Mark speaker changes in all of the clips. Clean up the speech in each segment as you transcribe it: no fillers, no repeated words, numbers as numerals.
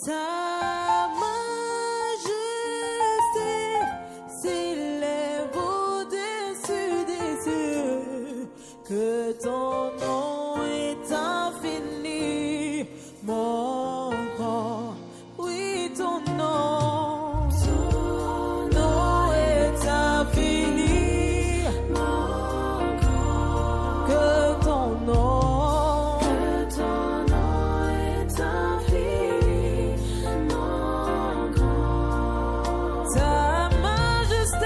Speaker 1: Ta majesté s'élève au-dessus des cieux, que ton nom est infini, mon grand, oui ton nom est infini, mon grand, que ton nom est infini, mon grand. Ta majesté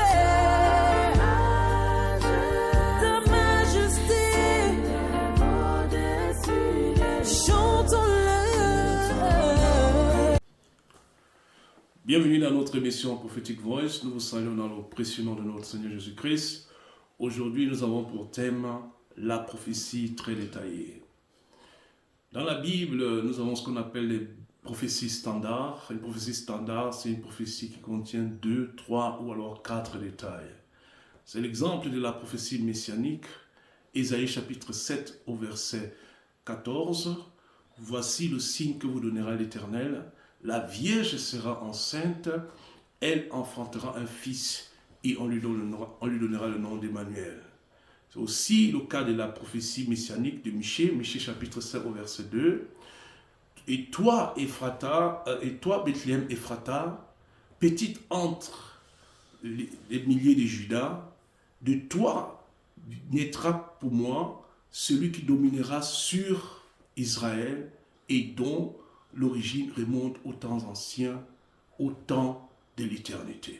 Speaker 1: chantons-le.
Speaker 2: Bienvenue dans notre émission Prophetic Voice. Nous vous saluons dans le précieux nom de notre Seigneur Jésus-Christ. Aujourd'hui, nous avons pour thème la prophétie très détaillée. Dans la Bible, nous avons ce qu'on appelle les prophéties standards. Une prophétie standard, c'est une prophétie qui contient 2, 3 ou alors 4 détails. C'est l'exemple de la prophétie messianique, Ésaïe chapitre 7 au verset 14. Voici le signe que vous donnera l'Éternel. La Vierge sera enceinte, elle enfantera un fils et on lui donnera le nom d'Emmanuel. C'est aussi le cas de la prophétie messianique de Michée, Michée chapitre 7 au verset 2. Et toi, Bethléem Ephrata, petite entre les milliers de Juda, de toi naîtra pour moi celui qui dominera sur Israël et dont l'origine remonte aux temps anciens, au temps de l'éternité.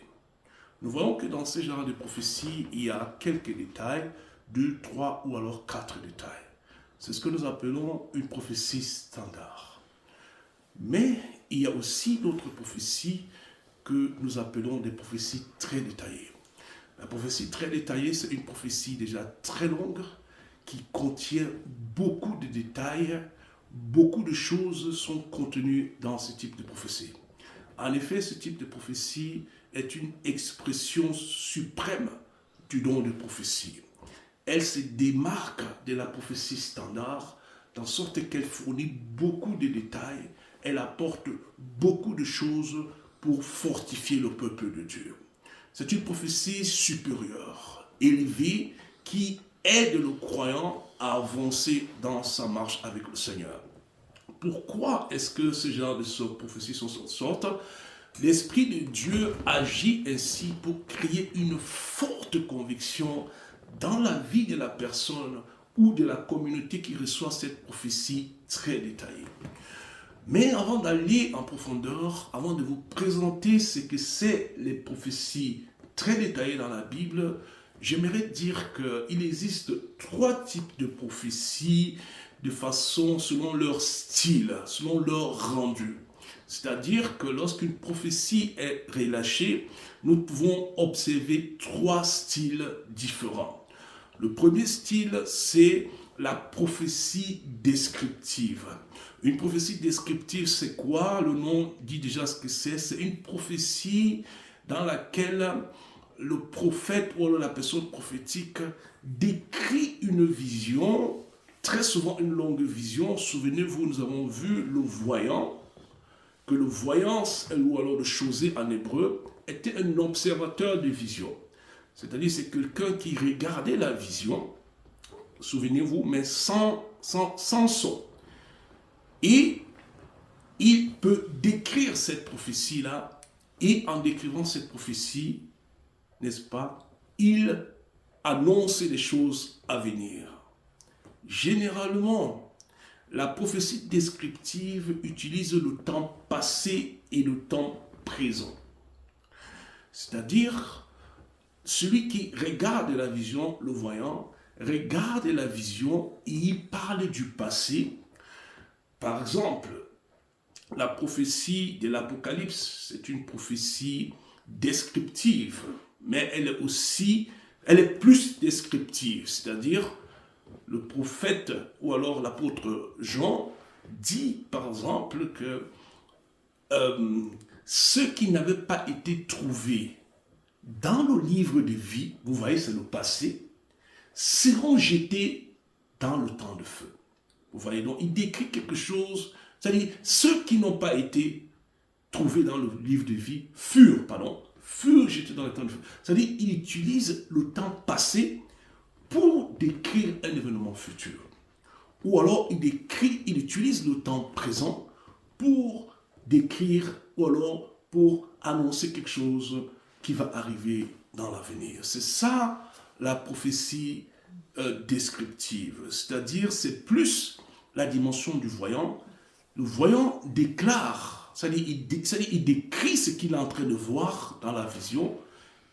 Speaker 2: Nous voyons que dans ce genre de prophétie, il y a quelques détails, 2, 3 ou alors 4 détails. C'est ce que nous appelons une prophétie standard. Mais il y a aussi d'autres prophéties que nous appelons des prophéties très détaillées. La prophétie très détaillée, c'est une prophétie déjà très longue qui contient beaucoup de détails. Beaucoup de choses sont contenues dans ce type de prophétie. En effet, ce type de prophétie est une expression suprême du don de prophétie. Elle se démarque de la prophétie standard, dans sorte qu'elle fournit beaucoup de détails, elle apporte beaucoup de choses pour fortifier le peuple de Dieu. C'est une prophétie supérieure, élevée, qui aide le croyant à avancer dans sa marche avec le Seigneur. Pourquoi est-ce que ce genre de prophéties sortent? L'Esprit de Dieu agit ainsi pour créer une forte conviction dans la vie de la personne ou de la communauté qui reçoit cette prophétie très détaillée. Mais avant d'aller en profondeur, avant de vous présenter ce que c'est les prophéties très détaillées dans la Bible, j'aimerais dire qu'il existe 3 types de prophéties de façon selon leur style, selon leur rendu. C'est-à-dire que lorsqu'une prophétie est relâchée, nous pouvons observer 3 styles différents. Le premier style, c'est la prophétie descriptive. Une prophétie descriptive, c'est quoi? Le nom dit déjà ce que c'est. C'est une prophétie dans laquelle le prophète ou la personne prophétique décrit une vision, très souvent une longue vision. Souvenez-vous, nous avons vu le voyant, que le voyant, ou alors le chosé en hébreu, était un observateur de vision. C'est-à-dire, c'est quelqu'un qui regardait la vision, souvenez-vous, mais sans son. Et il peut décrire cette prophétie-là, et en décrivant cette prophétie, n'est-ce pas, il annonce les choses à venir. Généralement, la prophétie descriptive utilise le temps passé et le temps présent. C'est-à-dire, celui qui regarde la vision, le voyant, regarde la vision et il parle du passé. Par exemple, la prophétie de l'Apocalypse, c'est une prophétie descriptive, mais elle est plus descriptive, c'est-à-dire le prophète ou alors l'apôtre Jean dit par exemple que ceux qui n'avaient pas été trouvés dans le livre de vie, vous voyez c'est le passé, seront jetés dans le temps de feu. Vous voyez, donc il décrit quelque chose, c'est-à-dire ceux qui n'ont pas été trouvés dans le livre de vie furent jetés dans le temps de feu. C'est-à-dire, il utilise le temps passé pour décrire un événement futur. Ou alors, il utilise le temps présent pour décrire, ou alors pour annoncer quelque chose qui va arriver dans l'avenir. C'est ça la prophétie descriptive. C'est-à-dire, c'est plus la dimension du voyant. Le voyant déclare, c'est-à-dire il décrit ce qu'il est en train de voir dans la vision,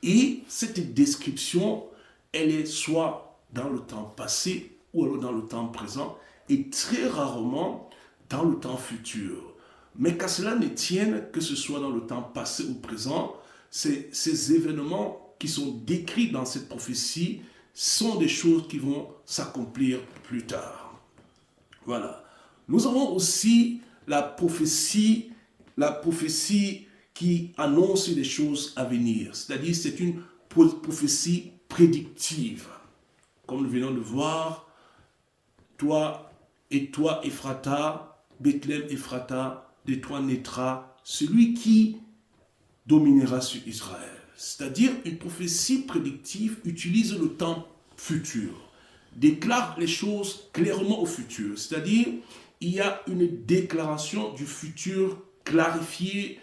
Speaker 2: et cette description, elle est soit dans le temps passé ou alors dans le temps présent, et très rarement dans le temps futur. Mais qu'à cela ne tienne, que ce soit dans le temps passé ou présent, ces événements qui sont décrits dans cette prophétie sont des choses qui vont s'accomplir plus tard. Voilà. Nous avons aussi la prophétie qui annonce des choses à venir. C'est-à-dire, c'est une prophétie prédictive. Comme nous venons de voir, toi, Ephrata, Bethléem Ephrata, de toi naîtra celui qui dominera sur Israël. C'est-à-dire, une prophétie prédictive utilise le temps futur, déclare les choses clairement au futur. C'est-à-dire, il y a une déclaration du futur clarifiée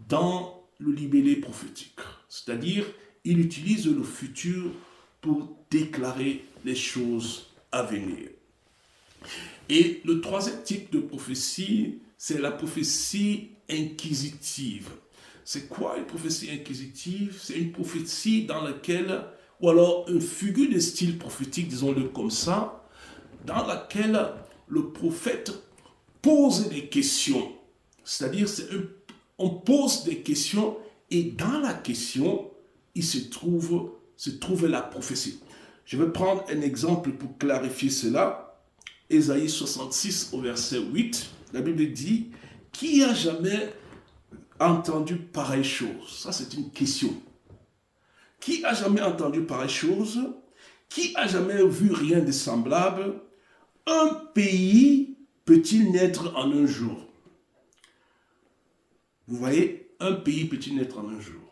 Speaker 2: dans le libellé prophétique. C'est-à-dire, il utilise le futur pour déclarer les choses à venir. Et le troisième type de prophétie, c'est la prophétie inquisitive. C'est quoi une prophétie inquisitive? C'est une prophétie dans laquelle, ou alors une figure de style prophétique, disons-le comme ça, dans laquelle le prophète pose des questions. C'est-à-dire, on pose des questions et dans la question, il se trouve la prophétie. Je vais prendre un exemple pour clarifier cela. Ésaïe 66 au verset 8, la Bible dit « Qui a jamais entendu pareille chose ?» Ça, c'est une question. Qui a jamais entendu pareille chose? Qui a jamais vu rien de semblable? Un pays peut-il naître en un jour? Vous voyez, un pays peut-il naître en un jour?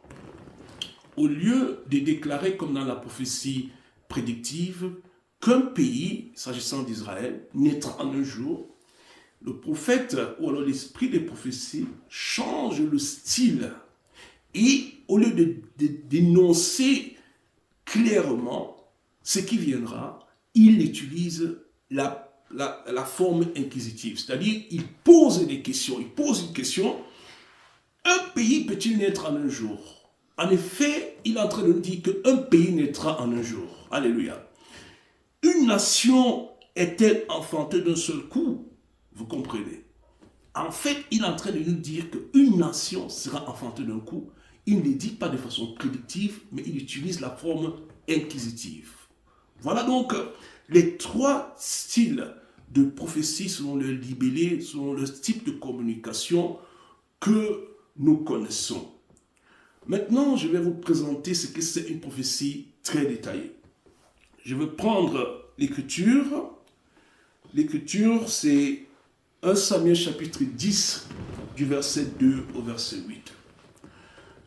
Speaker 2: Au lieu de déclarer comme dans la prophétie prédictive qu'un pays, s'agissant d'Israël, naîtra en un jour, le prophète, ou alors l'esprit des prophéties, change le style. Et au lieu d'énoncer clairement ce qui viendra, il utilise la forme inquisitive. C'est-à-dire, il pose des questions. Il pose une question. Un pays peut-il naître en un jour? En effet, il est en train de nous dire qu'un pays naîtra en un jour. Alléluia. Une nation est-elle enfantée d'un seul coup? Vous comprenez? En fait, il est en train de nous dire qu'une nation sera enfantée d'un coup. Il ne le dit pas de façon prédictive, mais il utilise la forme inquisitive. Voilà donc les trois styles de prophétie selon le libellé, selon le type de communication que nous connaissons. Maintenant, je vais vous présenter ce que c'est une prophétie très détaillée. Je vais prendre l'écriture. L'écriture, c'est 1 Samuel chapitre 10, du verset 2 au verset 8.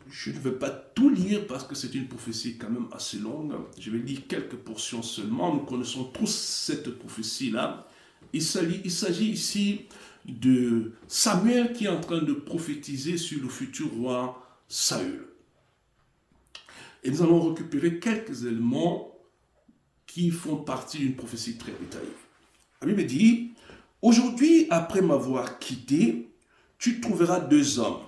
Speaker 2: Je ne vais pas tout lire parce que c'est une prophétie quand même assez longue. Je vais lire quelques portions seulement. Nous connaissons tous cette prophétie-là. Il s'agit ici de Samuel qui est en train de prophétiser sur le futur roi Saül. Et nous allons récupérer quelques éléments qui font partie d'une prophétie très détaillée. La Bible dit, « Aujourd'hui, après m'avoir quitté, tu trouveras deux hommes. »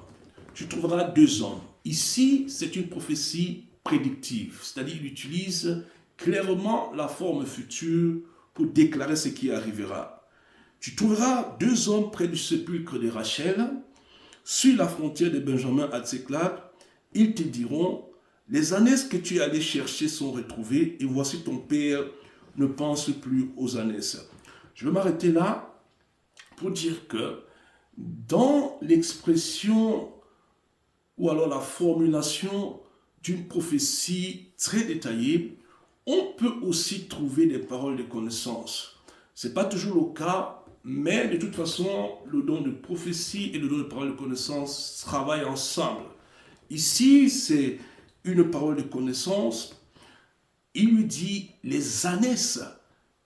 Speaker 2: Tu trouveras deux hommes. Ici, c'est une prophétie prédictive, c'est-à-dire qu'il utilise clairement la forme future pour déclarer ce qui arrivera. Tu trouveras deux hommes près du sépulcre de Rachel, sur la frontière de Benjamin à Tséclag. Ils te diront, les ânesses que tu es allé chercher sont retrouvées, et voici ton père ne pense plus aux ânesses. Je vais m'arrêter là pour dire que dans l'expression ou alors la formulation d'une prophétie très détaillée, on peut aussi trouver des paroles de connaissance. Ce n'est pas toujours le cas mais de toute façon, le don de prophétie et le don de parole de connaissance travaillent ensemble. Ici, c'est une parole de connaissance. Il lui dit, les ânesses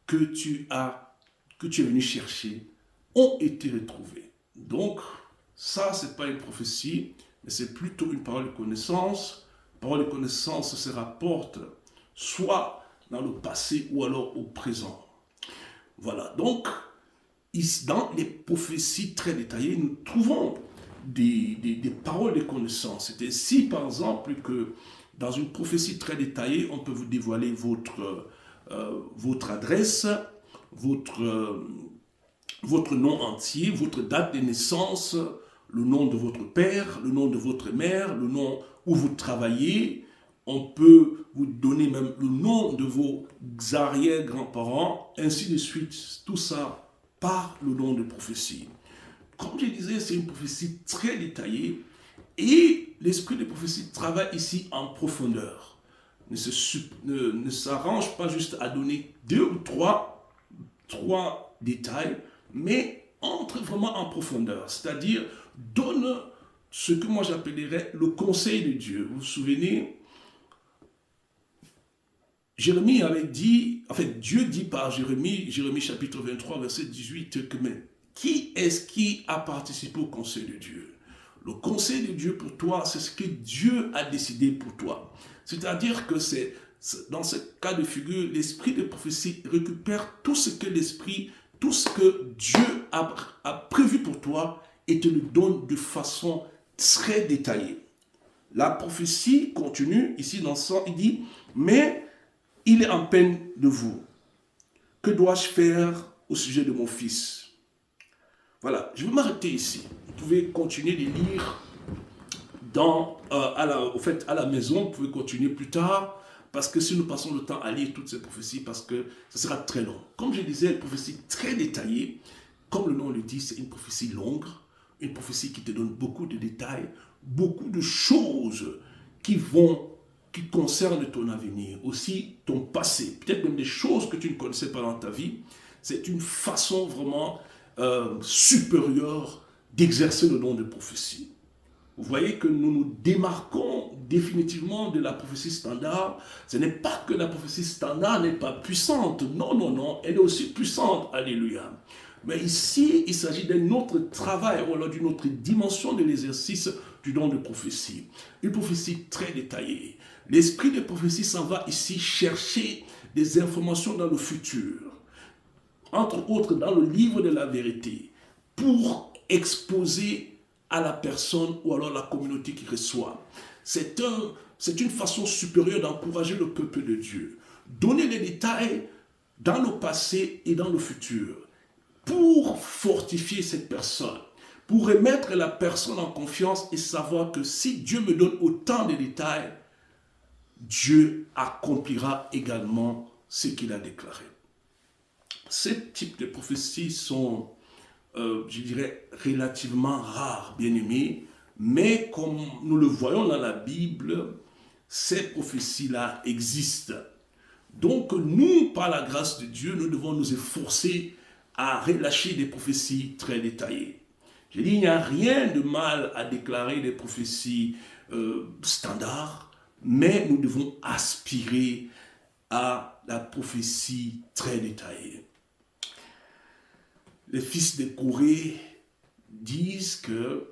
Speaker 2: que tu es venu chercher ont été retrouvées. Donc, ça, ce n'est pas une prophétie, mais c'est plutôt une parole de connaissance. Parole de connaissance se rapporte soit dans le passé ou alors au présent. Voilà, donc, ici, dans les prophéties très détaillées, nous trouvons des paroles de connaissance. C'est ainsi, par exemple, que dans une prophétie très détaillée, on peut vous dévoiler votre adresse, votre nom entier, votre date de naissance, le nom de votre père, le nom de votre mère, le nom où vous travaillez. On peut vous donner même le nom de vos arrière-grands-parents, ainsi de suite. Tout ça par le don de prophétie. Comme je disais, c'est une prophétie très détaillée et l'esprit de prophétie travaille ici en profondeur. Ne s'arrange pas juste à donner 2 ou 3 détails, mais entre vraiment en profondeur, c'est-à-dire donne ce que moi j'appellerais le conseil de Dieu. Vous vous souvenez, Jérémie avait dit, en fait Dieu dit par Jérémie chapitre 23, verset 18, que mais qui est-ce qui a participé au conseil de Dieu? Le conseil de Dieu pour toi, c'est ce que Dieu a décidé pour toi. C'est-à-dire que c'est dans ce cas de figure, l'esprit de prophétie récupère tout ce que Dieu a prévu pour toi et te le donne de façon très détaillée. La prophétie continue, ici dans ça, il dit, mais il est en peine de vous. Que dois-je faire au sujet de mon fils? Voilà, je vais m'arrêter ici. Vous pouvez continuer de lire à la maison, vous pouvez continuer plus tard, parce que si nous passons le temps à lire toutes ces prophéties, parce que ce sera très long. Comme je disais, une prophétie très détaillée, comme le nom le dit, c'est une prophétie longue, une prophétie qui te donne beaucoup de détails, beaucoup de choses qui concernent ton avenir, aussi ton passé, peut-être même des choses que tu ne connaissais pas dans ta vie. C'est une façon vraiment supérieure d'exercer le don de prophétie. Vous voyez que nous nous démarquons définitivement de la prophétie standard. Ce n'est pas que la prophétie standard n'est pas puissante. Non, non, non, elle est aussi puissante. Alléluia. Mais ici, il s'agit d'un autre travail ou alors d'une autre dimension de l'exercice du don de prophétie. Une prophétie très détaillée. L'esprit de prophétie s'en va ici chercher des informations dans le futur, entre autres dans le livre de la vérité, pour exposer à la personne ou alors la communauté qui reçoit. C'est une façon supérieure d'encourager le peuple de Dieu. Donner les détails dans le passé et dans le futur pour fortifier cette personne, pour remettre la personne en confiance et savoir que si Dieu me donne autant de détails, Dieu accomplira également ce qu'il a déclaré. Ces types de prophéties sont, je dirais, relativement rares, bien aimés, mais comme nous le voyons dans la Bible, ces prophéties-là existent. Donc nous, par la grâce de Dieu, nous devons nous efforcer à relâcher des prophéties très détaillées. Je dis, il n'y a rien de mal à déclarer des prophéties standards, mais nous devons aspirer à la prophétie très détaillée. Les fils de Corée disent que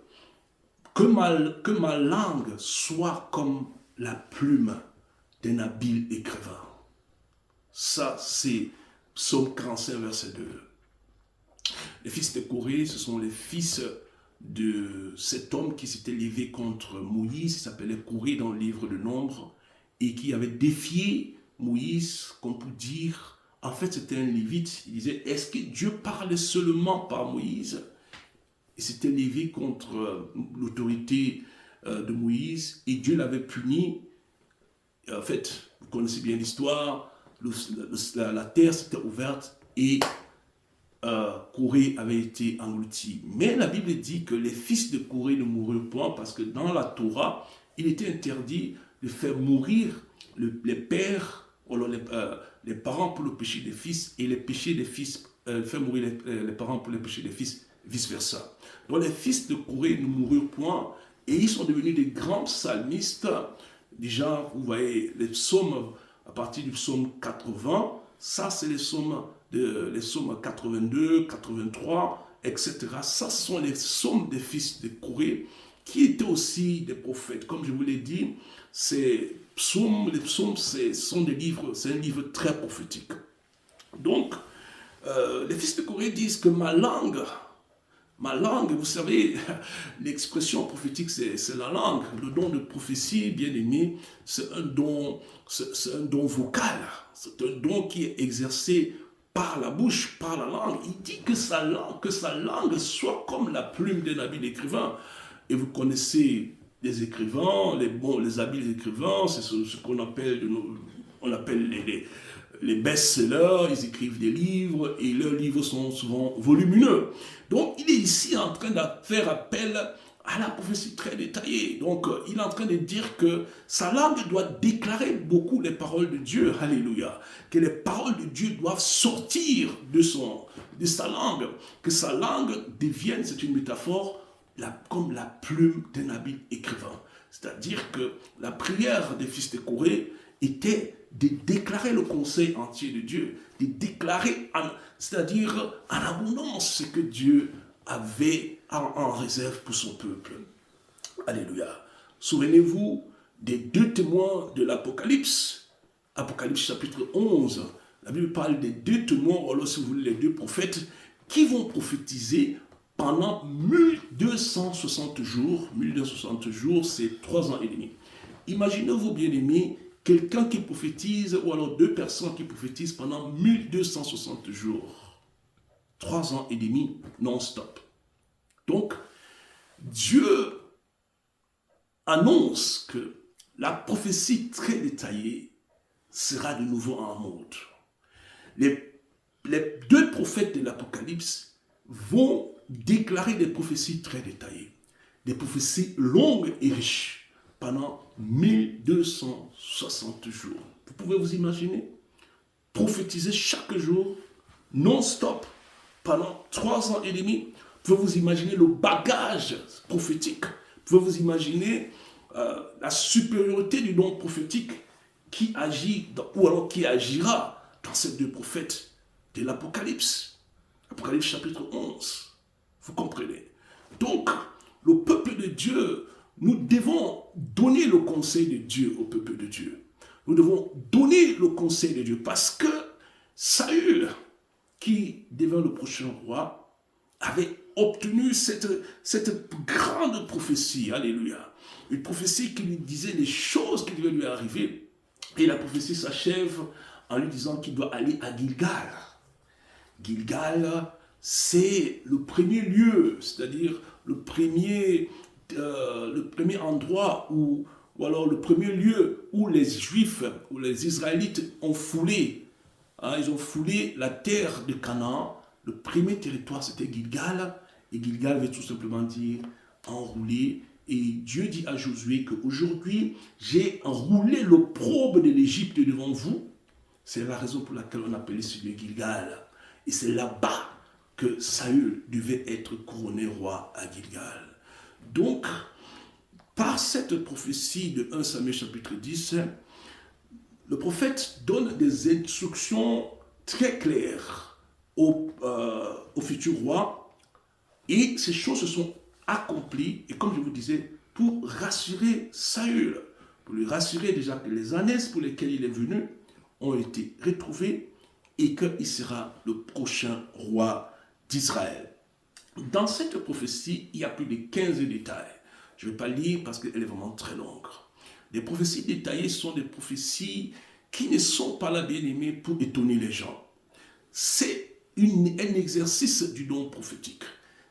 Speaker 2: ma langue soit comme la plume d'un habile écrivain. Ça, c'est Psaume 45, verset 2. Les fils de Corée, ce sont les fils de cet homme qui s'était levé contre Moïse, qui s'appelait Corée dans le livre de Nombre, et qui avait défié Moïse, comme pour dire, en fait c'était un lévite, il disait, est-ce que Dieu parlait seulement par Moïse? Il s'était levé contre l'autorité de Moïse, et Dieu l'avait puni. En fait, vous connaissez bien l'histoire, la terre s'était ouverte, et Corée avait été englouti. Mais la Bible dit que les fils de Corée ne moururent point parce que dans la Torah, il était interdit de faire mourir les pères, ou les parents pour le péché des fils et les péchés des fils fait mourir les parents pour les péchés des fils, vice-versa. Donc les fils de Corée ne moururent point et ils sont devenus des grands psalmistes. Déjà, vous voyez, les psaumes, à partir du psaume 80, ça c'est les psaumes 82, 83, etc. Ça, ce sont les psaumes des fils de Corée qui étaient aussi des prophètes. Comme je vous l'ai dit, les psaumes, sont des livres, c'est un livre très prophétique. Donc, les fils de Corée disent que ma langue, vous savez, l'expression prophétique, c'est la langue. Le don de prophétie, bien aimé, c'est un don vocal. C'est un don qui est exercé par la bouche, par la langue. Il dit que sa langue soit comme la plume d'un habile écrivain. Et vous connaissez les écrivains, les habiles écrivains, c'est ce qu'on appelle, les best-sellers. Ils écrivent des livres et leurs livres sont souvent volumineux. Donc, il est ici en train de faire appel à la prophétie très détaillée. Donc, il est en train de dire que sa langue doit déclarer beaucoup les paroles de Dieu. Alléluia. Que les paroles de Dieu doivent sortir de sa langue. Que sa langue devienne, c'est une métaphore, comme la plume d'un habile écrivain. C'est-à-dire que la prière des fils de Corée était de déclarer le conseil entier de Dieu, de déclarer, c'est-à-dire en abondance, ce que Dieu avait en réserve pour son peuple. Alléluia. Souvenez-vous des deux témoins de l'Apocalypse. Apocalypse chapitre 11. La Bible parle des deux témoins, ou alors si vous voulez, les deux prophètes, qui vont prophétiser pendant 1260 jours. 1260 jours, c'est 3 ans et demi. Imaginez-vous, bien-aimés, quelqu'un qui prophétise, ou alors deux personnes qui prophétisent pendant 1260 jours. 3 ans et demi non-stop. Donc, Dieu annonce que la prophétie très détaillée sera de nouveau en mode. Les deux prophètes de l'Apocalypse vont déclarer des prophéties très détaillées, des prophéties longues et riches pendant 1260 jours. Vous pouvez vous imaginer prophétiser chaque jour, non-stop, pendant 3 ans et demi. Vous pouvez vous imaginer le bagage prophétique. Vous pouvez vous imaginer la supériorité du don prophétique qui agit, ou alors qui agira dans ces deux prophètes de l'Apocalypse. Apocalypse chapitre 11. Vous comprenez? Donc, le peuple de Dieu, nous devons donner le conseil de Dieu au peuple de Dieu. Nous devons donner le conseil de Dieu parce que Saül, qui devint le prochain roi, avait obtenu cette grande prophétie. Alléluia. Une prophétie qui lui disait les choses qui devaient lui arriver. Et la prophétie s'achève en lui disant qu'il doit aller à Gilgal. Gilgal, c'est le premier lieu, c'est-à-dire le premier endroit ou alors le premier lieu où les Juifs ou les Israélites ont foulé. Ils ont foulé la terre de Canaan. Le premier territoire, c'était Gilgal. Et Gilgal veut tout simplement dire enrouler. Et Dieu dit à Josué qu'aujourd'hui, j'ai enroulé l'opprobre de l'Égypte devant vous. C'est la raison pour laquelle on appelait ce lieu Gilgal. Et c'est là-bas que Saül devait être couronné roi à Gilgal. Donc, par cette prophétie de 1 Samuel chapitre 10, le prophète donne des instructions très claires au futur roi. Et ces choses se sont accomplies, et comme je vous disais, pour rassurer Saül, pour lui rassurer déjà que les années pour lesquelles il est venu ont été retrouvées et qu'il sera le prochain roi d'Israël. Dans cette prophétie, il y a plus de 15 détails. Je ne vais pas lire parce qu'elle est vraiment très longue. Les prophéties détaillées sont des prophéties qui ne sont pas là, bien aimées, pour étonner les gens. C'est un exercice du don prophétique,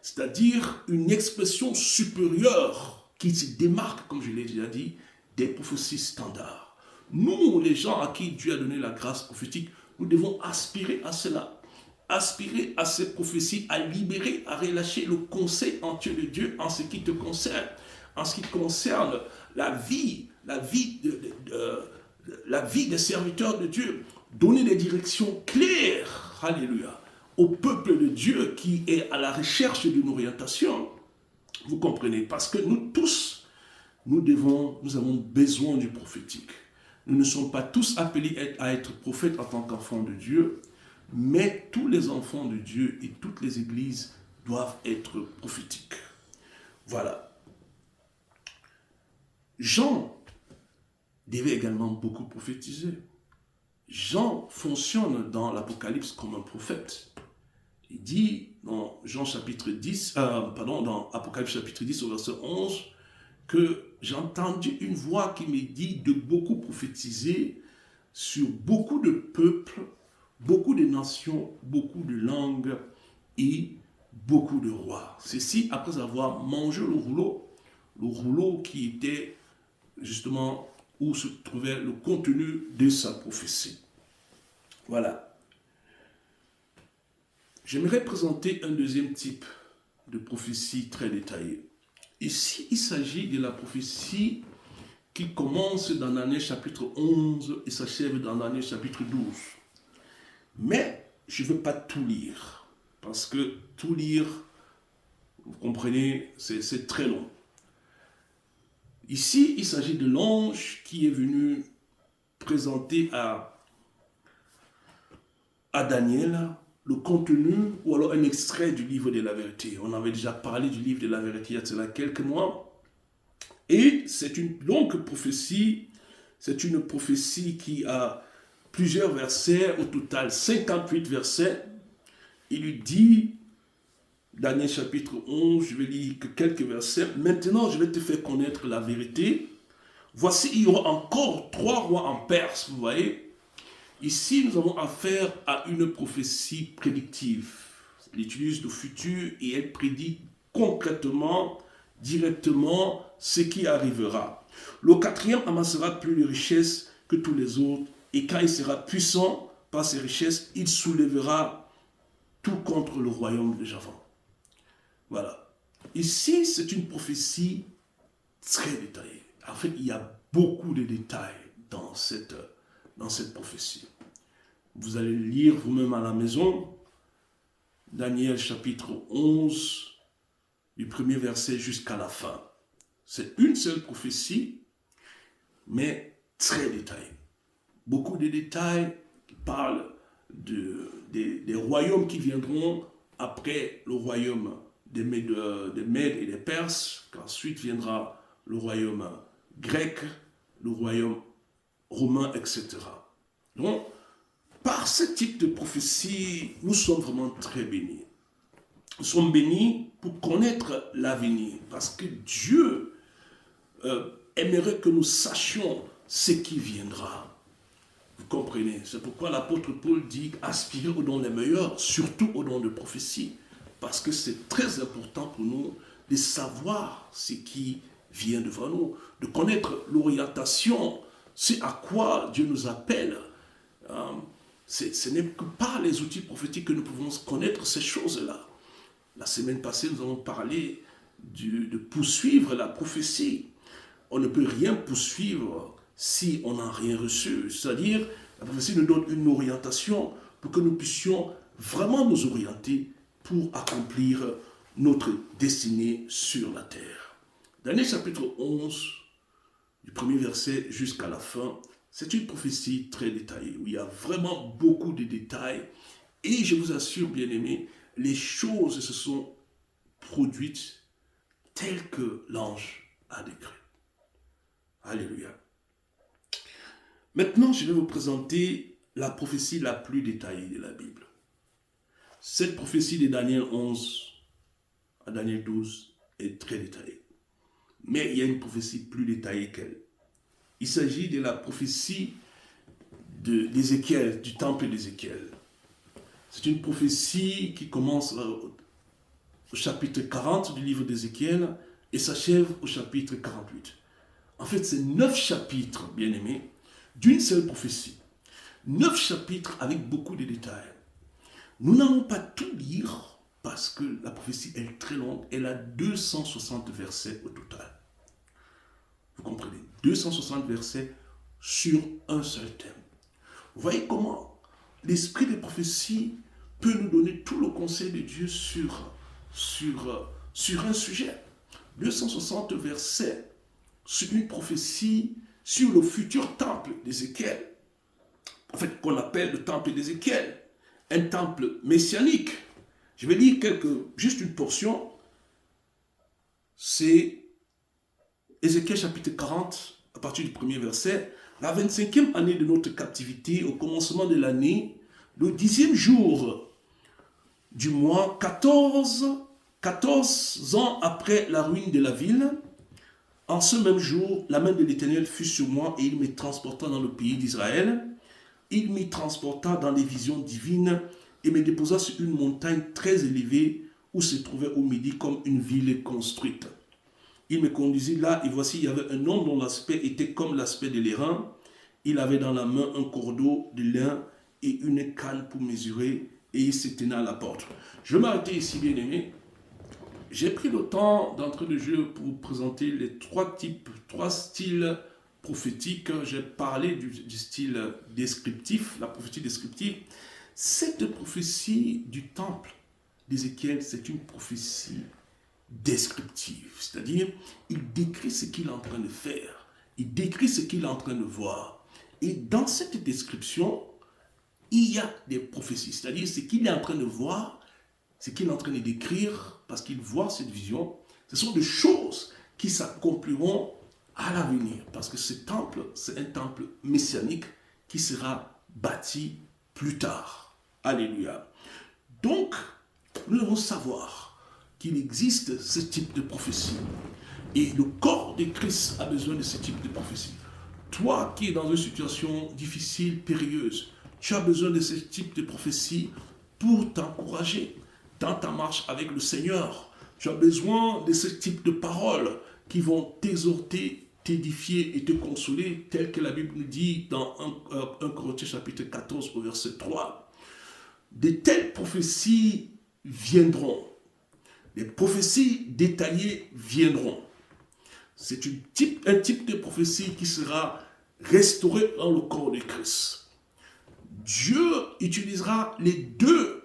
Speaker 2: c'est-à-dire une expression supérieure qui se démarque, comme je l'ai déjà dit, des prophéties standards. Nous, les gens à qui Dieu a donné la grâce prophétique, nous devons aspirer à cela. Aspirer à ces prophéties, à libérer, à relâcher le conseil entier de Dieu en ce qui te concerne, en ce qui concerne la vie des serviteurs de Dieu. Donner des directions claires, alléluia, au peuple de Dieu qui est à la recherche d'une orientation. Vous comprenez? Parce que nous tous, nous avons besoin du prophétique. Nous ne sommes pas tous appelés à être prophètes en tant qu'enfants de Dieu, mais tous les enfants de Dieu et toutes les églises doivent être prophétiques. Voilà. Jean devait également beaucoup prophétiser. Jean fonctionne dans l'Apocalypse comme un prophète. Il dit dans dans Apocalypse chapitre 10 au verset 11 que j'ai entendu une voix qui me dit de beaucoup prophétiser sur beaucoup de peuples, beaucoup de nations, beaucoup de langues et beaucoup de rois. Ceci après avoir mangé le rouleau qui était justement où se trouvait le contenu de sa prophétie. Voilà. J'aimerais présenter un deuxième type de prophétie très détaillée. Ici, il s'agit de la prophétie qui commence dans l'année chapitre 11 et s'achève dans l'année chapitre 12. Mais je ne veux pas tout lire, parce que tout lire, vous comprenez, c'est très long. Ici, il s'agit de l'ange qui est venu présenter à Daniel le contenu ou alors un extrait du livre de la vérité. On avait déjà parlé du livre de la vérité il y a cela quelques mois. Et c'est une longue prophétie. C'est une prophétie qui a plusieurs versets, au total 58 versets. Il lui dit, Daniel chapitre 11, je vais lire que quelques versets. Maintenant, je vais te faire connaître la vérité. Voici, il y aura encore 3 rois en Perse, vous voyez. Ici, nous avons affaire à une prophétie prédictive. Elle utilise le futur et elle prédit concrètement, directement, ce qui arrivera. Le 4e amassera plus de richesses que tous les autres, et quand il sera puissant par ses richesses, il soulèvera tout contre le royaume de Javan. Voilà. Ici, c'est une prophétie très détaillée. En fait, il y a beaucoup de détails dans cette prophétie. Vous allez lire vous-même à la maison, Daniel chapitre 11, du premier verset jusqu'à la fin. C'est une seule prophétie, mais très détaillée. Beaucoup de détails qui parlent des royaumes qui viendront après le royaume des Mèdes et des Perses, qu'ensuite viendra le royaume grec, le royaume romain, etc. Donc, par ce type de prophétie, nous sommes vraiment très bénis. Nous sommes bénis pour connaître l'avenir, parce que Dieu aimerait que nous sachions ce qui viendra. Vous comprenez? C'est pourquoi l'apôtre Paul dit aspirer aux dons les meilleurs, surtout aux dons de prophétie, parce que c'est très important pour nous de savoir ce qui vient devant nous, de connaître l'orientation, c'est à quoi Dieu nous appelle. Ce n'est que par les outils prophétiques que nous pouvons connaître ces choses-là. La semaine passée, nous avons parlé de poursuivre la prophétie. On ne peut rien poursuivre si on n'a rien reçu. C'est-à-dire, la prophétie nous donne une orientation pour que nous puissions vraiment nous orienter pour accomplir notre destinée sur la terre. Daniel chapitre 11, du premier verset jusqu'à la fin, c'est une prophétie très détaillée, où il y a vraiment beaucoup de détails. Et je vous assure, bien-aimés, les choses se sont produites telles que l'ange a décrit. Alléluia. Maintenant, je vais vous présenter la prophétie la plus détaillée de la Bible. Cette prophétie de Daniel 11 à Daniel 12 est très détaillée. Mais il y a une prophétie plus détaillée qu'elle. Il s'agit de la prophétie d'Ézéchiel, du temple d'Ézéchiel. C'est une prophétie qui commence au chapitre 40 du livre d'Ézéchiel et s'achève au chapitre 48. En fait, c'est 9 chapitres, bien-aimés, d'une seule prophétie. 9 chapitres avec beaucoup de détails. Nous n'allons pas tout lire parce que la prophétie est très longue. Elle a 260 versets au total. Vous comprenez? 260 versets sur un seul thème. Vous voyez comment l'esprit des prophéties peut nous donner tout le conseil de Dieu sur un sujet. 260 versets sur une prophétie sur le futur temple d'Ézéchiel, en fait, qu'on appelle le temple d'Ézéchiel, un temple messianique. Je vais lire juste une portion. C'est Ézéchiel chapitre 40, à partir du premier verset. La 25e année de notre captivité, au commencement de l'année, le 10e jour du mois, 14 ans après la ruine de la ville, en ce même jour, la main de l'Éternel fut sur moi et il me transporta dans le pays d'Israël. Il m'y transporta dans les visions divines et me déposa sur une montagne très élevée où se trouvait au midi comme une ville construite. Il me conduisit là et voici, il y avait un homme dont l'aspect était comme l'aspect de l'airain. Il avait dans la main un cordeau de lin et une canne pour mesurer et il se tenait à la porte. Je vais m'arrêter ici, bien aimé. J'ai pris le temps d'entrée de jeu pour vous présenter les trois styles prophétiques. J'ai parlé du style descriptif, la prophétie descriptive. Cette prophétie du temple d'Ézéchiel, c'est une prophétie descriptive. C'est-à-dire, il décrit ce qu'il est en train de faire. Il décrit ce qu'il est en train de voir. Et dans cette description, il y a des prophéties. C'est-à-dire, ce qu'il est en train de voir, ce qu'il est en train de décrire, parce qu'il voit cette vision, ce sont des choses qui s'accompliront à l'avenir. Parce que ce temple, c'est un temple messianique qui sera bâti plus tard. Alléluia. Donc, nous devons savoir qu'il existe ce type de prophétie. Et le corps de Christ a besoin de ce type de prophétie. Toi qui es dans une situation difficile, périlleuse, tu as besoin de ce type de prophétie pour t'encourager dans ta marche avec le Seigneur. Tu as besoin de ce type de paroles qui vont t'exhorter, t'édifier et te consoler, tel que la Bible nous dit dans 1 Corinthiens chapitre 14 au verset 3. De telles prophéties viendront. Les prophéties détaillées viendront. C'est un type de prophétie qui sera restauré dans le corps de Christ. Dieu utilisera les deux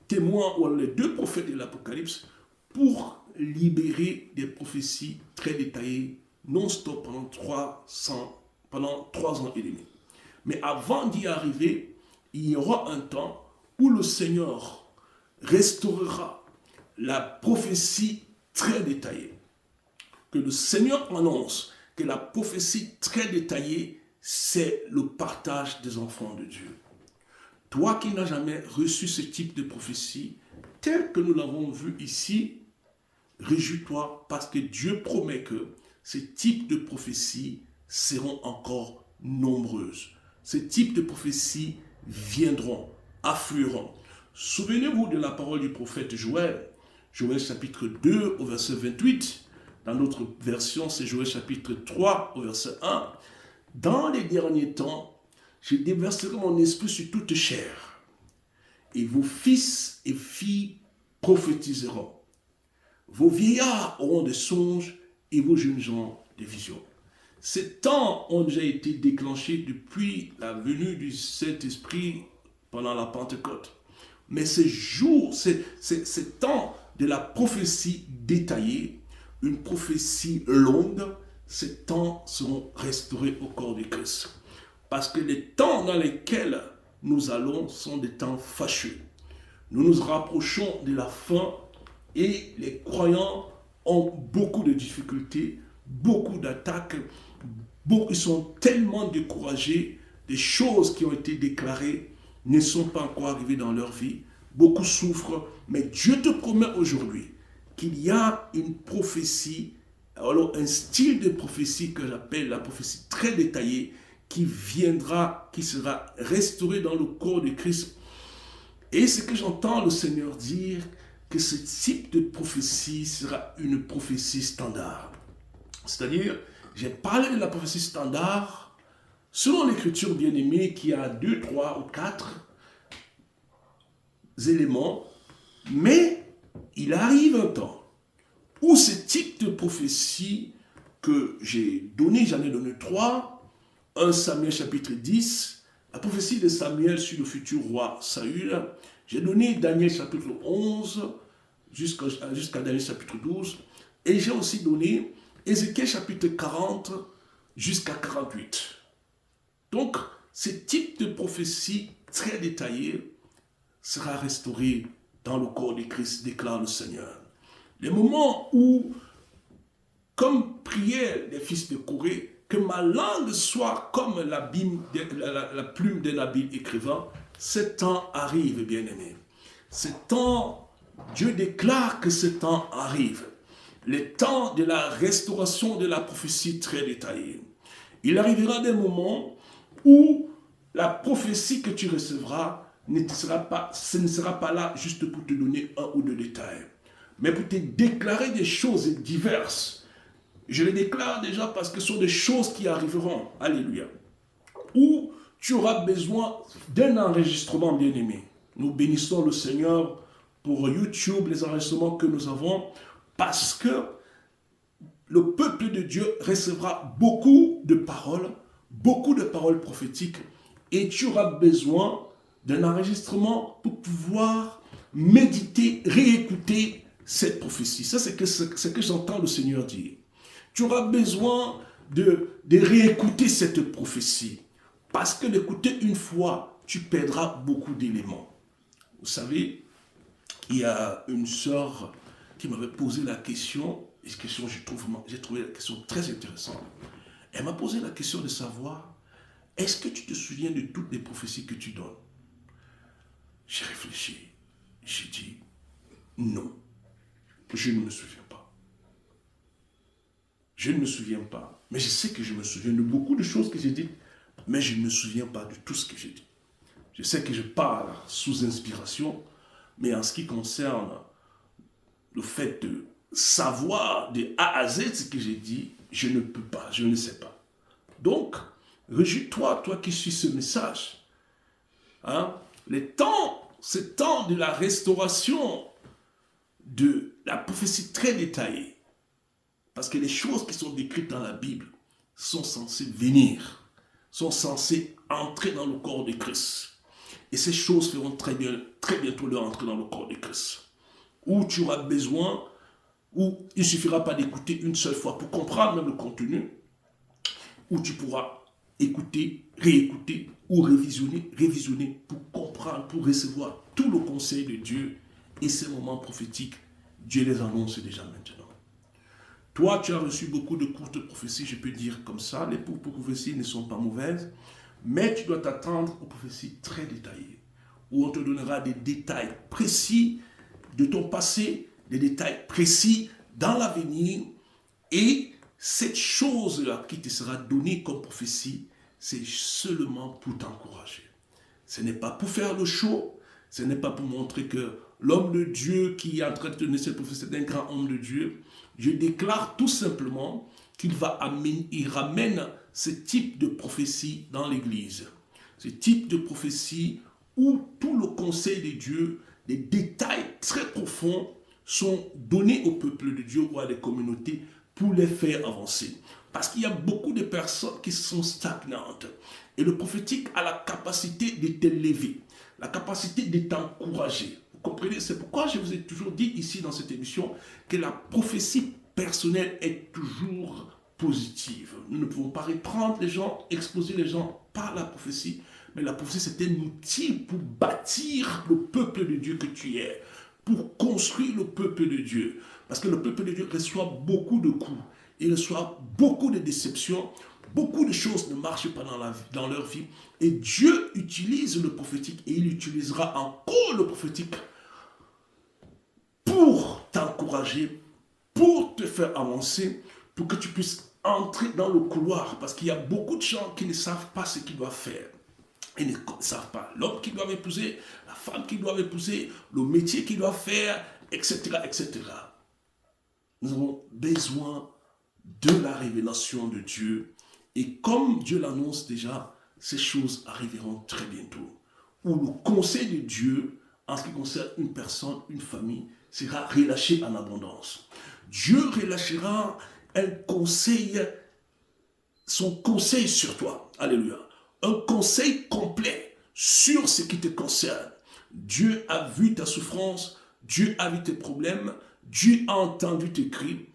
Speaker 2: témoins ou les deux prophètes de l'Apocalypse pour libérer des prophéties très détaillées non-stop pendant 3 ans et demi. Mais avant d'y arriver, il y aura un temps où le Seigneur restaurera la prophétie très détaillée. Que le Seigneur annonce que la prophétie très détaillée, c'est le partage des enfants de Dieu. Toi qui n'as jamais reçu ce type de prophétie, tel que nous l'avons vu ici, réjouis-toi parce que Dieu promet que ces types de prophéties seront encore nombreuses. Ces types de prophéties viendront, afflueront. Souvenez-vous de la parole du prophète Joël. Joël chapitre 2 au verset 28. Dans notre version, c'est Joël chapitre 3 au verset 1. Dans les derniers temps, je déverserai mon esprit sur toute chair, et vos fils et filles prophétiseront. Vos vieillards auront des songes, et vos jeunes gens des visions. Ces temps ont déjà été déclenchés depuis la venue du Saint-Esprit pendant la Pentecôte. Mais ces jours, ces temps de la prophétie détaillée, une prophétie longue, ces temps seront restaurés au corps de Christ. Parce que les temps dans lesquels nous allons sont des temps fâcheux. Nous nous rapprochons de la fin et les croyants ont beaucoup de difficultés, beaucoup d'attaques, ils sont tellement découragés, des choses qui ont été déclarées ne sont pas encore arrivées dans leur vie. Beaucoup souffrent, mais Dieu te promet aujourd'hui qu'il y a une prophétie, alors un style de prophétie que j'appelle la prophétie très détaillée, qui viendra, qui sera restauré dans le corps de Christ. Et ce que j'entends le Seigneur dire, que ce type de prophétie sera une prophétie standard. C'est-à-dire, j'ai parlé de la prophétie standard, selon l'Écriture bien-aimée, qui a 2, 3 ou 4 éléments, mais il arrive un temps où ce type de prophétie que j'ai donné, j'en ai donné 3, 1 Samuel chapitre 10, la prophétie de Samuel sur le futur roi Saül. J'ai donné Daniel chapitre 11 jusqu'à Daniel chapitre 12. Et j'ai aussi donné Ézéchiel chapitre 40 jusqu'à 48. Donc, ce type de prophétie très détaillée sera restauré dans le corps de Christ, déclare le Seigneur. Les moments où, comme priaient les fils de Corée, que ma langue soit comme la plume d'un habile écrivain, ce temps arrive, bien-aimés. Ce temps, Dieu déclare que ce temps arrive. Le temps de la restauration de la prophétie très détaillée. Il arrivera des moments où la prophétie que tu recevras ce ne sera pas là juste pour te donner un ou deux détails, mais pour te déclarer des choses diverses. Je les déclare déjà parce que ce sont des choses qui arriveront. Alléluia. Où tu auras besoin d'un enregistrement, bien-aimé. Nous bénissons le Seigneur pour YouTube, les enregistrements que nous avons, parce que le peuple de Dieu recevra beaucoup de paroles prophétiques, et tu auras besoin d'un enregistrement pour pouvoir méditer, réécouter cette prophétie. Ça, c'est ce que j'entends le Seigneur dire. Tu auras besoin de réécouter cette prophétie, parce que l'écouter une fois, tu perdras beaucoup d'éléments. Vous savez, il y a une sœur qui m'avait posé la question, et cette question, j'ai trouvé la question très intéressante. Elle m'a posé la question de savoir, est-ce que tu te souviens de toutes les prophéties que tu donnes? J'ai réfléchi, j'ai dit, non, je ne me souviens pas. Je ne me souviens pas, mais je sais que je me souviens de beaucoup de choses que j'ai dites, mais je ne me souviens pas de tout ce que j'ai dit. Je sais que je parle sous inspiration, mais en ce qui concerne le fait de savoir de A à Z ce que j'ai dit, je ne peux pas, je ne sais pas. Donc, réjouis-toi, toi qui suis ce message. Hein? Ce temps de la restauration de la prophétie très détaillée, parce que les choses qui sont décrites dans la Bible sont censées venir, sont censées entrer dans le corps de Christ. Et ces choses feront très bientôt leur entrée dans le corps de Christ. Où tu auras besoin, où il ne suffira pas d'écouter une seule fois pour comprendre même le contenu, où tu pourras écouter, réécouter ou révisionner pour comprendre, pour recevoir tout le conseil de Dieu. Et ces moments prophétiques, Dieu les annonce déjà maintenant. Toi, tu as reçu beaucoup de courtes prophéties, je peux dire comme ça. Les courtes prophéties ne sont pas mauvaises, mais tu dois t'attendre aux prophéties très détaillées, où on te donnera des détails précis de ton passé, des détails précis dans l'avenir, et cette chose-là qui te sera donnée comme prophétie, c'est seulement pour t'encourager. Ce n'est pas pour faire le show, ce n'est pas pour montrer que l'homme de Dieu qui est en train de donner cette prophétie est un grand homme de Dieu. Je déclare tout simplement qu'il ramène ce type de prophétie dans l'Église. Ce type de prophétie où tout le conseil de Dieu, des détails très profonds sont donnés au peuple de Dieu ou à des communautés pour les faire avancer. Parce qu'il y a beaucoup de personnes qui sont stagnantes. Et le prophétique a la capacité de t'élever, la capacité de t'encourager. Vous comprenez? C'est pourquoi je vous ai toujours dit ici dans cette émission que la prophétie personnelle est toujours positive. Nous ne pouvons pas reprendre les gens, exposer les gens par la prophétie, mais la prophétie c'est un outil pour bâtir le peuple de Dieu que tu es, pour construire le peuple de Dieu. Parce que le peuple de Dieu reçoit beaucoup de coups, il reçoit beaucoup de déceptions, beaucoup de choses ne marchent pas dans leur vie, et Dieu utilise le prophétique, et il utilisera encore le prophétique pour t'encourager, pour te faire avancer, pour que tu puisses entrer dans le couloir, parce qu'il y a beaucoup de gens qui ne savent pas ce qu'ils doivent faire. Ils ne savent pas l'homme qu'ils doivent épouser, la femme qu'ils doivent épouser, le métier qu'ils doivent faire, etc., etc. Nous avons besoin de la révélation de Dieu. Et comme Dieu l'annonce déjà, ces choses arriveront très bientôt. Où le conseil de Dieu, en ce qui concerne une personne, une famille, sera relâché en abondance. Dieu relâchera son conseil sur toi. Alléluia. un conseil complet sur ce qui te concerne. Dieu a vu ta souffrance, Dieu a vu tes problèmes, Dieu a entendu tes cris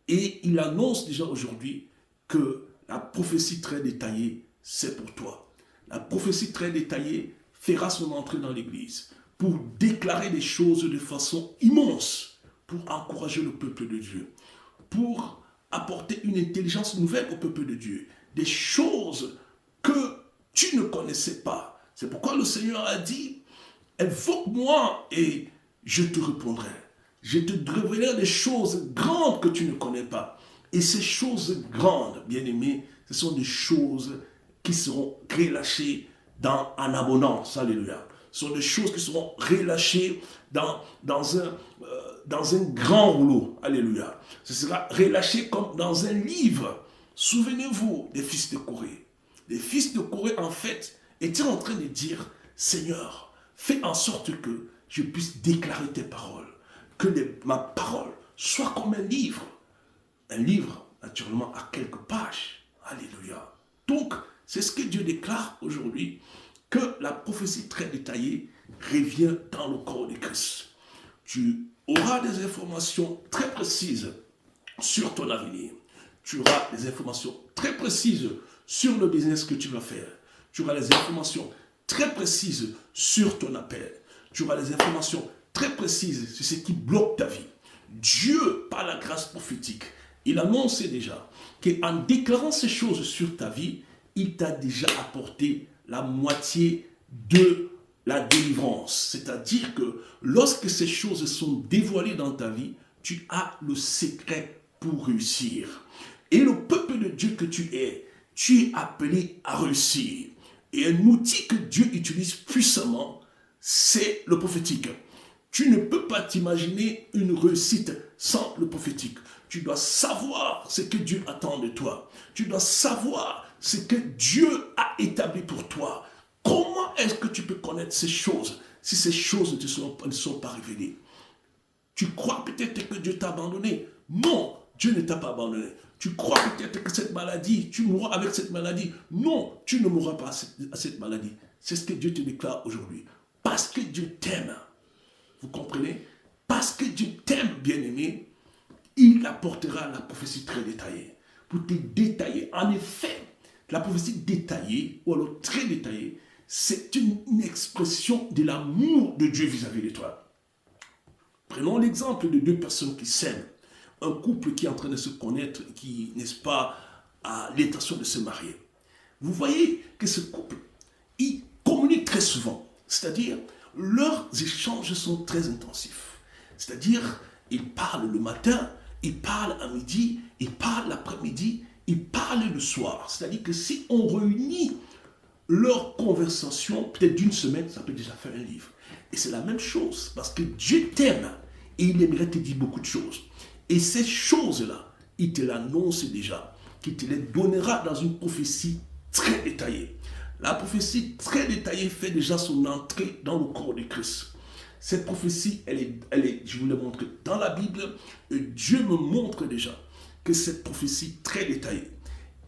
Speaker 2: et il annonce déjà aujourd'hui que la prophétie très détaillée, c'est pour toi. La prophétie très détaillée fera son entrée dans l'église pour déclarer des choses de façon immense, pour encourager le peuple de Dieu, pour apporter une intelligence nouvelle au peuple de Dieu, des choses que tu ne connaissais pas. C'est pourquoi le Seigneur a dit, invoque-moi et je te répondrai. Je te révélerai des choses grandes que tu ne connais pas. Et ces choses grandes, bien-aimés, ce sont des choses qui seront relâchées en abondance. Alléluia. Ce sont des choses qui seront relâchées dans un grand rouleau. Alléluia. Ce sera relâché comme dans un livre. Souvenez-vous des fils de Corée. Les fils de Corée, en fait, étaient en train de dire, Seigneur, fais en sorte que je puisse déclarer tes paroles. Que ma parole soit comme un livre. Un livre, naturellement, à quelques pages. Alléluia. Donc, c'est ce que Dieu déclare aujourd'hui, que la prophétie très détaillée revient dans le corps de Christ. Tu auras des informations très précises sur ton avenir. Tu auras des informations très précises sur le business que tu vas faire. Tu auras des informations très précises sur ton appel. Tu auras des informations très précises sur ce qui bloque ta vie. Dieu, par la grâce prophétique, il annonçait déjà qu'en déclarant ces choses sur ta vie, il t'a déjà apporté la moitié de la délivrance. C'est-à-dire que lorsque ces choses sont dévoilées dans ta vie, tu as le secret pour réussir. Et le peuple de Dieu que tu es appelé à réussir. Et un outil que Dieu utilise puissamment, c'est le prophétique. Tu ne peux pas t'imaginer une réussite sans le prophétique. Tu dois savoir ce que Dieu attend de toi. Tu dois savoir ce que Dieu a établi pour toi. Comment est-ce que tu peux connaître ces choses si ces choses ne sont pas révélées? Tu crois peut-être que Dieu t'a abandonné. Non, Dieu ne t'a pas abandonné. Tu crois peut-être que cette maladie, tu mourras avec cette maladie. Non, tu ne mourras pas à cette maladie. C'est ce que Dieu te déclare aujourd'hui. Parce que Dieu t'aime. Vous comprenez? Parce que Dieu t'aime, bien-aimé, il apportera la prophétie très détaillée. Pour te détailler. En effet, la prophétie détaillée, ou alors très détaillée, c'est une expression de l'amour de Dieu vis-à-vis de toi. Prenons l'exemple de deux personnes qui s'aiment. Un couple qui est en train de se connaître, qui, n'est-ce pas, a l'intention de se marier. Vous voyez que ce couple, il communique très souvent. C'est-à-dire, leurs échanges sont très intensifs. C'est-à-dire, ils parlent le matin, ils parlent à midi, ils parlent l'après-midi, ils parlent le soir. C'est-à-dire que si on réunit leur conversation, peut-être d'une semaine, ça peut déjà faire un livre. Et c'est la même chose, parce que Dieu t'aime et il aimerait te dire beaucoup de choses. Et ces choses-là, il te l'annonce déjà, qu'il te les donnera dans une prophétie très détaillée. La prophétie très détaillée fait déjà son entrée dans le corps de Christ. Cette prophétie, elle est, je vous l'ai montré dans la Bible, et Dieu me montre déjà que cette prophétie très détaillée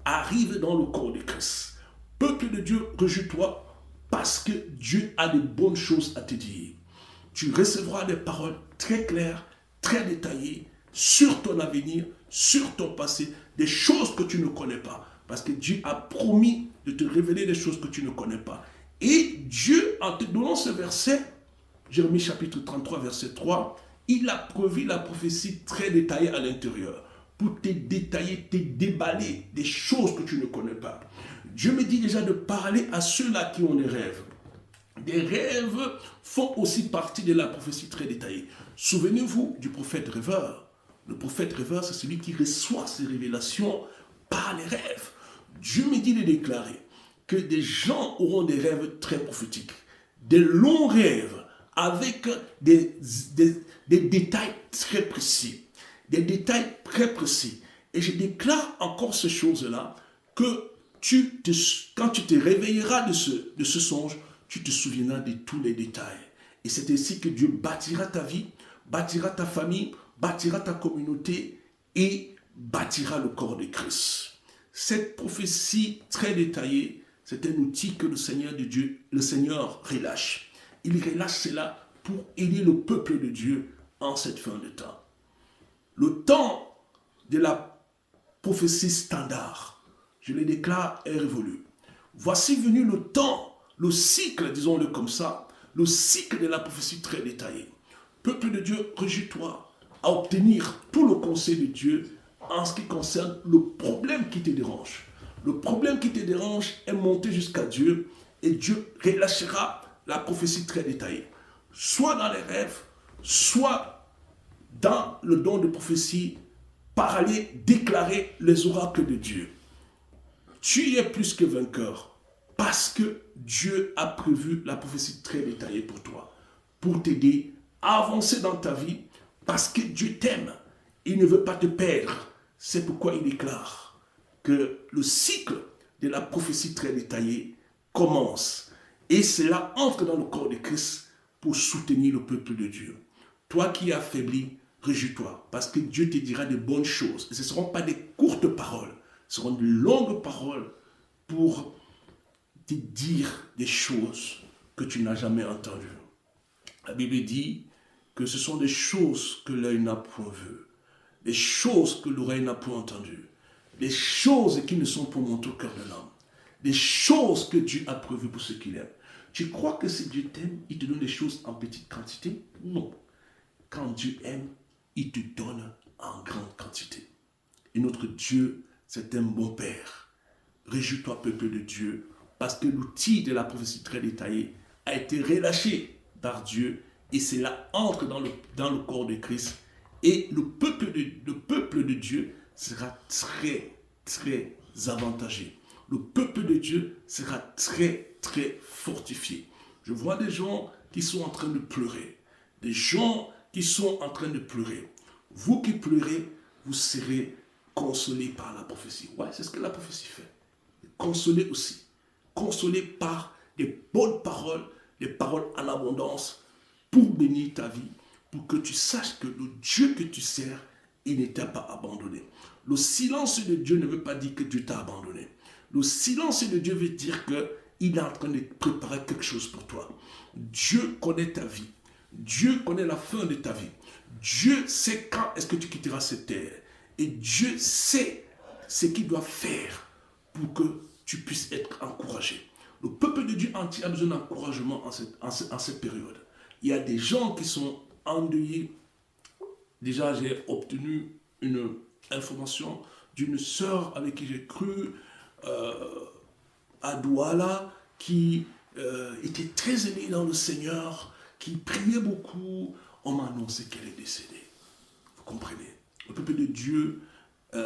Speaker 2: arrive dans le corps de Christ. Peuple de Dieu, réjouis-toi parce que Dieu a de bonnes choses à te dire. Tu recevras des paroles très claires, très détaillées sur ton avenir, sur ton passé, des choses que tu ne connais pas. Parce que Dieu a promis de te révéler des choses que tu ne connais pas. Et Dieu, en te donnant ce verset, Jérémie chapitre 33, verset 3, il a prévu la prophétie très détaillée à l'intérieur pour te détailler, te déballer des choses que tu ne connais pas. Dieu me dit déjà de parler à ceux-là qui ont des rêves. Des rêves font aussi partie de la prophétie très détaillée. Souvenez-vous du prophète rêveur. Le prophète rêveur, c'est celui qui reçoit ses révélations par les rêves. Dieu me dit de déclarer que des gens auront des rêves très prophétiques, des longs rêves avec des détails très précis, des détails très précis. Et je déclare encore ces choses-là que quand tu te réveilleras de ce songe, tu te souviendras de tous les détails. Et c'est ainsi que Dieu bâtira ta vie, bâtira ta famille, bâtira ta communauté et bâtira le corps de Christ. Cette prophétie très détaillée c'est un outil que le Seigneur relâche. Il relâche cela pour aider le peuple de Dieu en cette fin de temps. Le temps de la prophétie standard, je le déclare, est révolu. Voici venu le temps, le cycle, disons-le comme ça, le cycle de la prophétie très détaillée. Peuple de Dieu, réjouis-toi à obtenir tout le conseil de Dieu en ce qui concerne le problème qui te dérange. Le problème qui te dérange est monté jusqu'à Dieu et Dieu relâchera la prophétie très détaillée. Soit dans les rêves, soit dans le don de prophétie, par aller déclarer les oracles de Dieu. Tu es plus que vainqueur parce que Dieu a prévu la prophétie très détaillée pour toi, pour t'aider à avancer dans ta vie parce que Dieu t'aime. Il ne veut pas te perdre. C'est pourquoi il déclare que le cycle de la prophétie très détaillée commence. Et cela entre dans le corps de Christ pour soutenir le peuple de Dieu. Toi qui es affaibli, réjouis-toi, parce que Dieu te dira de bonnes choses. Et ce ne seront pas des courtes paroles, ce seront de longues paroles pour te dire des choses que tu n'as jamais entendues. La Bible dit que ce sont des choses que l'œil n'a point vues, des choses que l'oreille n'a point entendues, des choses qui ne sont pas montées au cœur de l'homme, des choses que Dieu a prévues pour ceux qu'il aime. Tu crois que si Dieu t'aime, il te donne des choses en petite quantité? Non. Quand Dieu aime, il te donne en grande quantité. Et notre Dieu, c'est un bon Père. Réjouis-toi, peuple de Dieu, parce que l'outil de la prophétie très détaillée a été relâché par Dieu et cela entre dans le corps de Christ. Et le peuple de Dieu sera très, très avantagé. Le peuple de Dieu sera très, très fortifié. Je vois des gens qui sont en train de pleurer. Des gens qui sont en train de pleurer. Vous qui pleurez, vous serez consolés par la prophétie. Ouais, c'est ce que la prophétie fait. Consolés aussi. Consolés par des bonnes paroles, des paroles en abondance pour bénir ta vie, pour que tu saches que le Dieu que tu sers, il ne t'a pas abandonné. Le silence de Dieu ne veut pas dire que Dieu t'a abandonné. Le silence de Dieu veut dire qu'il est en train de préparer quelque chose pour toi. Dieu connaît ta vie. Dieu connaît la fin de ta vie. Dieu sait quand est-ce que tu quitteras cette terre. Et Dieu sait ce qu'il doit faire pour que tu puisses être encouragé. Le peuple de Dieu entier a besoin d'encouragement en cette période. Il y a des gens qui sont endeuillés. Déjà, j'ai obtenu une information d'une sœur avec qui j'ai cru à Douala, qui était très aimée dans le Seigneur, qui priait beaucoup. On m'a annoncé qu'elle est décédée. Vous comprenez? Le peuple de Dieu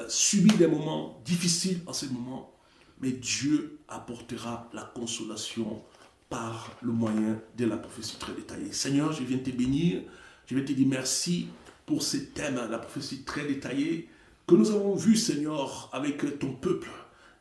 Speaker 2: subit des moments difficiles en ces moments, mais Dieu apportera la consolation par le moyen de la prophétie très détaillée. Seigneur, je viens te bénir, je viens te dire merci pour ces thèmes, la prophétie très détaillée, que nous avons vu, Seigneur, avec ton peuple.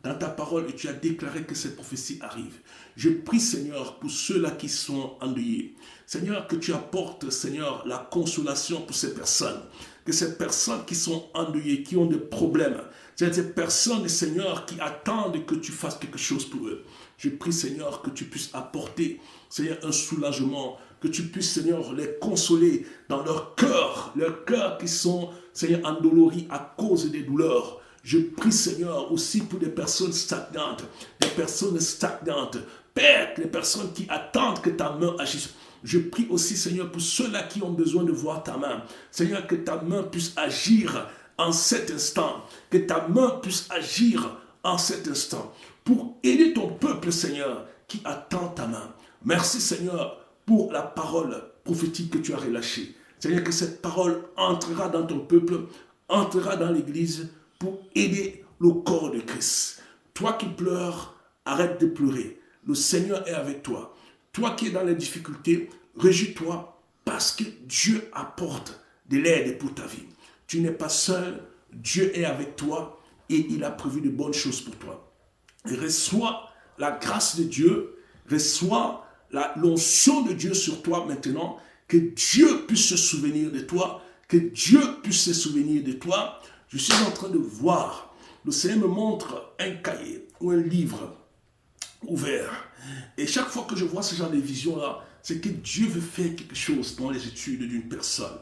Speaker 2: Dans ta parole, tu as déclaré que cette prophétie arrive. Je prie, Seigneur, pour ceux-là qui sont endeuillés. Seigneur, que tu apportes, Seigneur, la consolation pour ces personnes. Que ces personnes qui sont endeuillées, qui ont des problèmes, ces personnes, Seigneur, qui attendent que tu fasses quelque chose pour eux. Je prie, Seigneur, que tu puisses apporter, Seigneur, un soulagement, que tu puisses, Seigneur, les consoler dans leurs cœurs qui sont, Seigneur, endoloris à cause des douleurs. Je prie, Seigneur, aussi pour des personnes stagnantes, Père, les personnes qui attendent que ta main agisse. Je prie aussi, Seigneur, pour ceux-là qui ont besoin de voir ta main. Seigneur, que ta main puisse agir en cet instant. Que ta main puisse agir en cet instant. Pour aider ton peuple, Seigneur, qui attend ta main. Merci, Seigneur, pour la parole prophétique que tu as relâchée. Seigneur, que cette parole entrera dans ton peuple, entrera dans l'église pour aider le corps de Christ. Toi qui pleures, arrête de pleurer. Le Seigneur est avec toi. Toi qui es dans les difficultés, réjouis-toi parce que Dieu apporte de l'aide pour ta vie. Tu n'es pas seul, Dieu est avec toi et il a prévu de bonnes choses pour toi. Reçois la grâce de Dieu, reçois l'onction de Dieu sur toi maintenant, que Dieu puisse se souvenir de toi, que Dieu puisse se souvenir de toi. Je suis en train de voir, le Seigneur me montre un cahier ou un livre ouvert. Et chaque fois que je vois ce genre de vision-là, c'est que Dieu veut faire quelque chose dans les études d'une personne.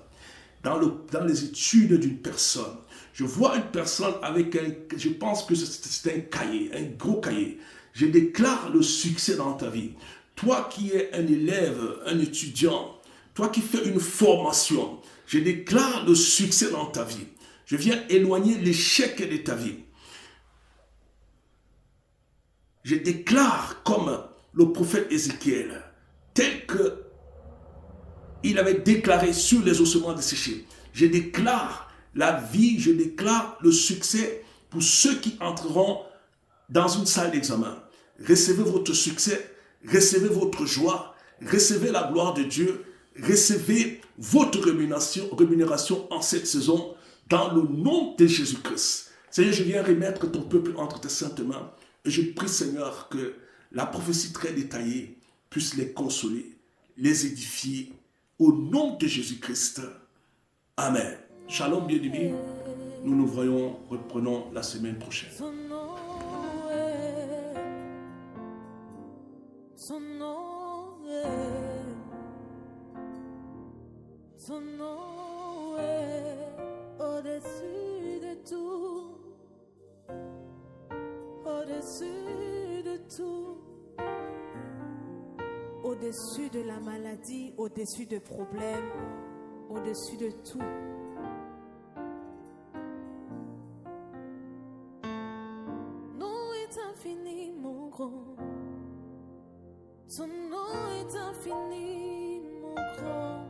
Speaker 2: Dans les études d'une personne. Je vois une personne avec je pense que c'est un cahier, un gros cahier. Je déclare le succès dans ta vie. Toi qui es un élève, un étudiant, toi qui fais une formation, je déclare le succès dans ta vie. Je viens éloigner l'échec de ta vie. Je déclare comme le prophète Ézéchiel, tel que il avait déclaré sur les ossements desséchés. Je déclare la vie, je déclare le succès pour ceux qui entreront dans une salle d'examen. Recevez votre succès, recevez votre joie, recevez la gloire de Dieu, recevez votre rémunération en cette saison dans le nom de Jésus-Christ. Seigneur, je viens remettre ton peuple entre tes saintes mains et je prie, Seigneur, que la prophétie très détaillée puisse les consoler, les édifier au nom de Jésus-Christ. Amen. Shalom, bien-aimés. Nous nous voyons, reprenons la semaine prochaine.
Speaker 1: Son nom est au-dessus de tout, au-dessus de tout, au-dessus de la maladie, au-dessus de problèmes, au-dessus de tout. Nom est infiniment grand. Son nom est infiniment grand.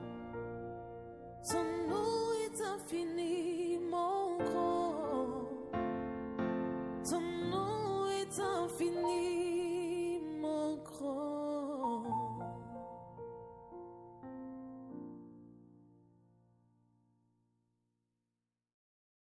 Speaker 1: Son nom est infiniment grand. Son nom est infiniment